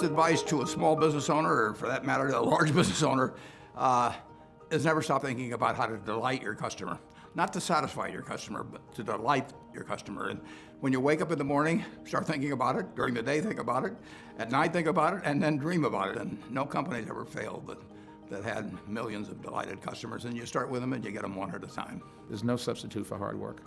Advice to a small business owner, or for that matter, to a large business owner, is never stop thinking about how to delight your customer. Not to satisfy your customer, but to delight your customer. And when you wake up in the morning, start thinking about it. During the day, think about it. At night, think about it, and then dream about it. And no company's ever failed that had millions of delighted customers. And you start with them and you get them one at a time. There's no substitute for hard work.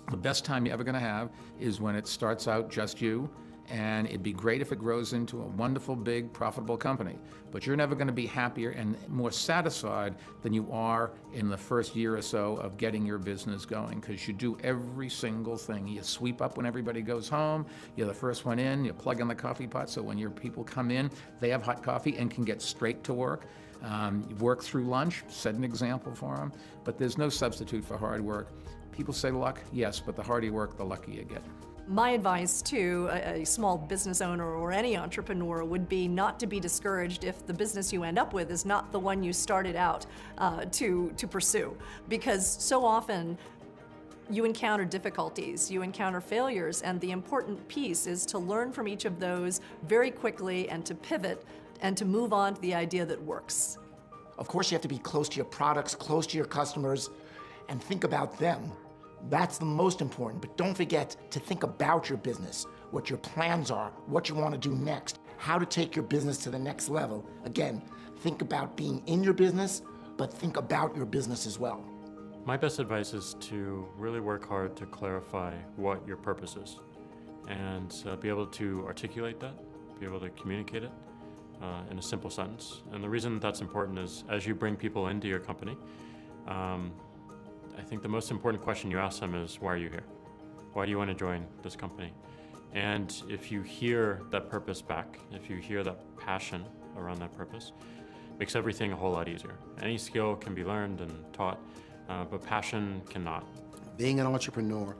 The best time you're ever going to have is when it starts out just you, and it'd be great if it grows into a wonderful, big, profitable company. But you're never going to be happier and more satisfied than you are in the first year or so of getting your business going, because you do every single thing. You sweep up when everybody goes home, you're the first one in, you plug in the coffee pot, so when your people come in, they have hot coffee and can get straight to work. You work through lunch, set an example for them, but there's no substitute for hard work. People say luck, yes, but the harder you work, the luckier you get. My advice to a small business owner or any entrepreneur would be not to be discouraged if the business you end up with is not the one you started out to pursue. Because so often you encounter difficulties, you encounter failures, and the important piece is to learn from each of those very quickly and to pivot and to move on to the idea that works. Of course, you have to be close to your products, close to your customers, and think about them. That's the most important, but don't forget to think about your business, what your plans are, what you want to do next, how to take your business to the next level. Again, think about being in your business, but think about your business as well. My best advice is to really work hard to clarify what your purpose is and be able to articulate that, be able to communicate it in a simple sentence. And the reason that's important is as you bring people into your company, I think the most important question you ask them is, why are you here? Why do you want to join this company? And if you hear that purpose back, if you hear that passion around that purpose, it makes everything a whole lot easier. Any skill can be learned and taught, but passion cannot. Being an entrepreneur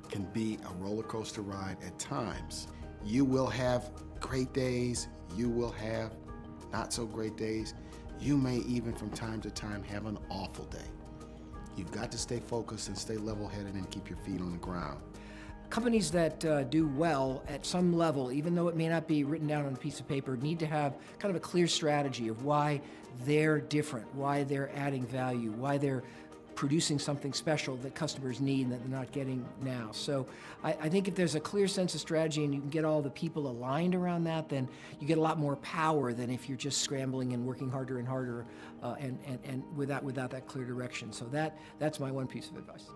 can be a roller coaster ride at times. You will have great days, you will have not so great days. You may even from time to time have an awful day. You've got to stay focused and stay level-headed and keep your feet on the ground. Companies that do well at some level, even though it may not be written down on a piece of paper, need to have kind of a clear strategy of why they're different, why they're adding value, why they're producing something special that customers need and that they're not getting now. So I think if there's a clear sense of strategy and you can get all the people aligned around that, then you get a lot more power than if you're just scrambling and working harder and harder and without that clear direction. So that's my one piece of advice.